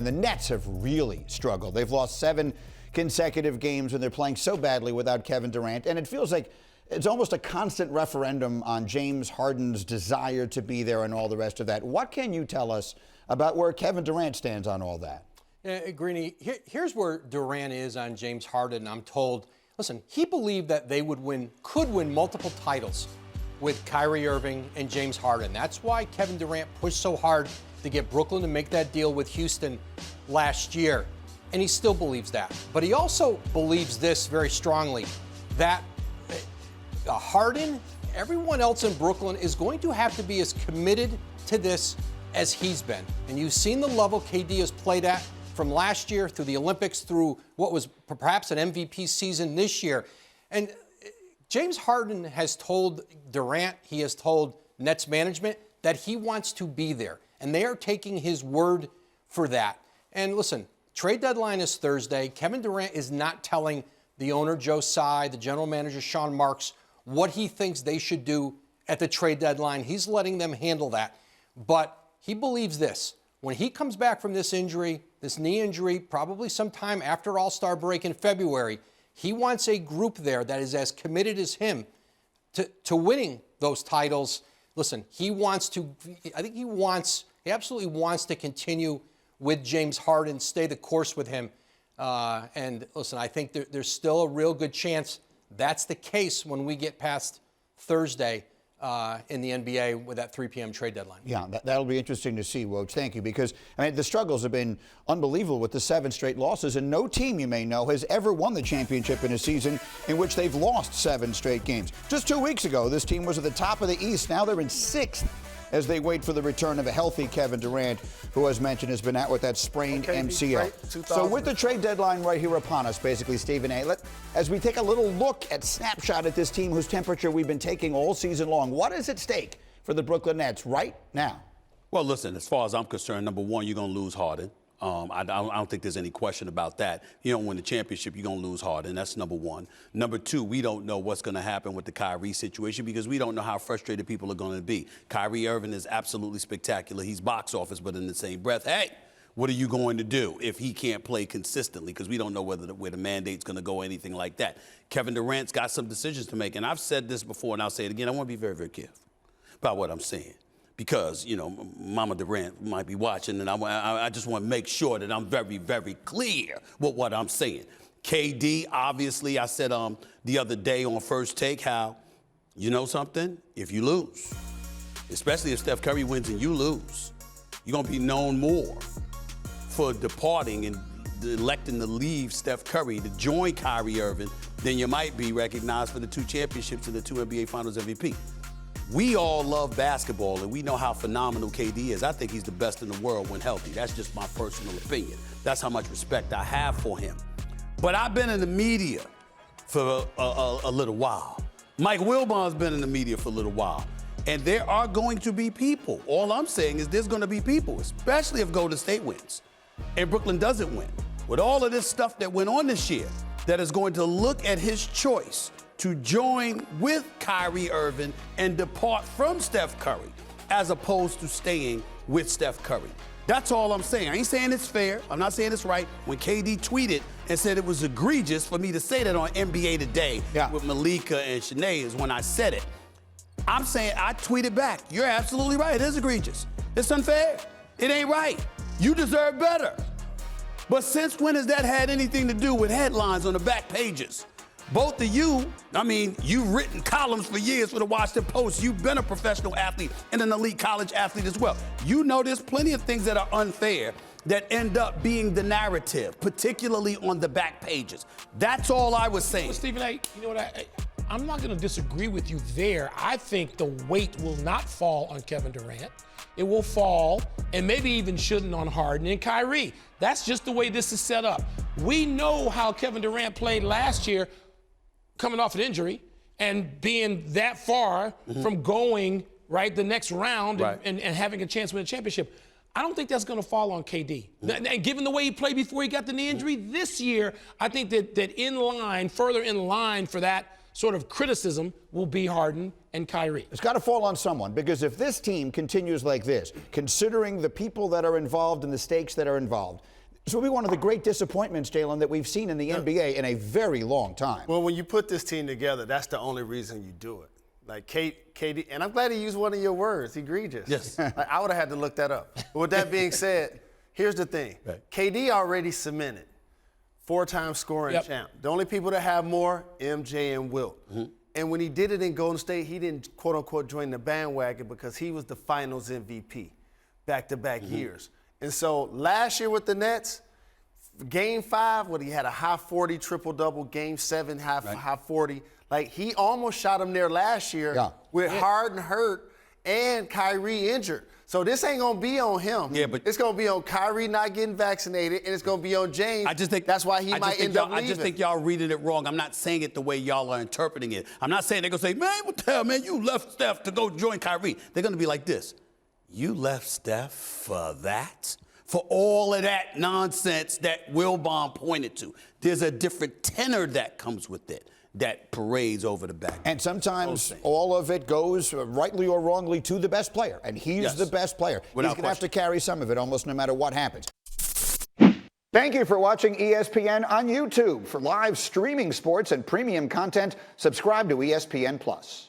The Nets have really struggled. They've lost 7 consecutive games and they're playing so badly without Kevin Durant. And it feels like it's almost a constant referendum on James Harden's desire to be there and all the rest of that. What can you tell us about where Kevin Durant stands on all that? Greeny, here's where Durant is on James Harden. I'm told, listen, he believed that they could win multiple titles with Kyrie Irving and James Harden. That's why Kevin Durant pushed so hard to get Brooklyn to make that deal with Houston last year. And he still believes that. But he also believes this very strongly, that Harden, everyone else in Brooklyn is going to have to be as committed to this as he's been. And you've seen the level KD has played at from last year through the Olympics, through what was perhaps an MVP season this year. And James Harden has told Durant, he has told Nets management that he wants to be there. And they are taking his word for that. And listen, trade deadline is Thursday. Kevin Durant is not telling the owner, Joe Tsai, the general manager, Sean Marks, what he thinks they should do at the trade deadline. He's letting them handle that. But he believes this. When he comes back from this injury, this knee injury, probably sometime after All-Star break in February, he wants a group there that is as committed as him to winning those titles. Listen, he absolutely wants to continue with James Harden, stay the course with him. And listen, I think there's still a real good chance that's the case when we get past Thursday in the NBA with that 3 p.m. trade deadline. Yeah, that'll be interesting to see, Woj. Thank you, because I mean the struggles have been unbelievable with the 7 straight losses, and no team, you may know, has ever won the championship in a season in which they've lost 7 straight games. Just 2 weeks ago, this team was at the top of the East. Now they're in 6th as they wait for the return of a healthy Kevin Durant, who, as mentioned, has been out with that sprained MCL. So with the trade deadline right here upon us, basically, Stephen A., as we take a little look at snapshot at this team whose temperature we've been taking all season long, what is at stake for the Brooklyn Nets right now? Well, listen, as far as I'm concerned, number one, you're going to lose Harden. I don't think there's any question about that. You don't win the championship, you're going to lose Harden. That's number one. Number two, we don't know what's going to happen with the Kyrie situation because we don't know how frustrated people are going to be. Kyrie Irving is absolutely spectacular. He's box office, but in the same breath, hey, what are you going to do if he can't play consistently? Because we don't know where the mandate's going to go, anything like that. Kevin Durant's got some decisions to make. And I've said this before, and I'll say it again. I want to be very, very careful about what I'm saying. Because, you know, Mama Durant might be watching, and I just want to make sure that I'm very, very clear with what I'm saying. KD, obviously, I said the other day on First Take how, you know something? If you lose, especially if Steph Curry wins and you lose, you're going to be known more for departing and electing to leave Steph Curry to join Kyrie Irving than you might be recognized for the 2 championships and the 2 NBA Finals MVP. We all love basketball, and we know how phenomenal KD is. I think he's the best in the world when healthy. That's just my personal opinion. That's how much respect I have for him. But I've been in the media for a little while. Mike Wilbon's been in the media for a little while. And there are going to be people. All I'm saying is there's going to be people, especially if Golden State wins and Brooklyn doesn't win, with all of this stuff that went on this year, that is going to look at his choice to join with Kyrie Irving and depart from Steph Curry as opposed to staying with Steph Curry. That's all I'm saying. I ain't saying it's fair. I'm not saying it's right. When KD tweeted and said it was egregious for me to say that on NBA Today with Malika and Shanae is when I said it. I'm saying I tweeted back. You're absolutely right. It is egregious. It's unfair. It ain't right. You deserve better. But since when has that had anything to do with headlines on the back pages? Both of you, I mean, you've written columns for years for the Washington Post. You've been a professional athlete and an elite college athlete as well. You know there's plenty of things that are unfair that end up being the narrative, particularly on the back pages. That's all I was saying. Well, Stephen A., you know what, I'm not going to disagree with you there. I think the weight will not fall on Kevin Durant. It will fall, and maybe even shouldn't, on Harden and Kyrie. That's just the way this is set up. We know how Kevin Durant played last year, coming off an injury and being that far from going the next round and having a chance to win a championship. I don't think that's going to fall on KD. And given the way he played before he got the knee injury this year, I think that further in line for that sort of criticism will be Harden and Kyrie. It's got to fall on someone, because if this team continues like this, considering the people that are involved and the stakes that are involved, this will be one of the great disappointments, Jalen, that we've seen in the NBA in a very long time. Well, when you put this team together, that's the only reason you do it. Like KD, and I'm glad he used one of your words, egregious. Yes. Like, I would have had to look that up. But with that being said, here's the thing. Right. KD already cemented 4-time scoring champ. The only people that have more, MJ and Wilt. And when he did it in Golden State, he didn't, quote unquote, join the bandwagon because he was the finals MVP back-to-back years. And so last year with the Nets, Game 5, when he had a high 40 triple-double, Game 7, high 40. Like, he almost shot him there last year with Harden hurt and Kyrie injured. So this ain't going to be on him. Yeah, but it's going to be on Kyrie not getting vaccinated, and it's going to be on James. I just think that's why he might end up leaving. I just think y'all reading it wrong. I'm not saying it the way y'all are interpreting it. I'm not saying they're going to say, man, what the hell, man, you left Steph to go join Kyrie. They're going to be like this. You left Steph for that? For all of that nonsense that Wilbon pointed to. There's a different tenor that comes with it that parades over the back. And sometimes all of it goes, rightly or wrongly, to the best player. And he's the best player. He's going to have to carry some of it almost no matter what happens. Thank you for watching ESPN on YouTube. For live streaming sports and premium content, subscribe to ESPN+.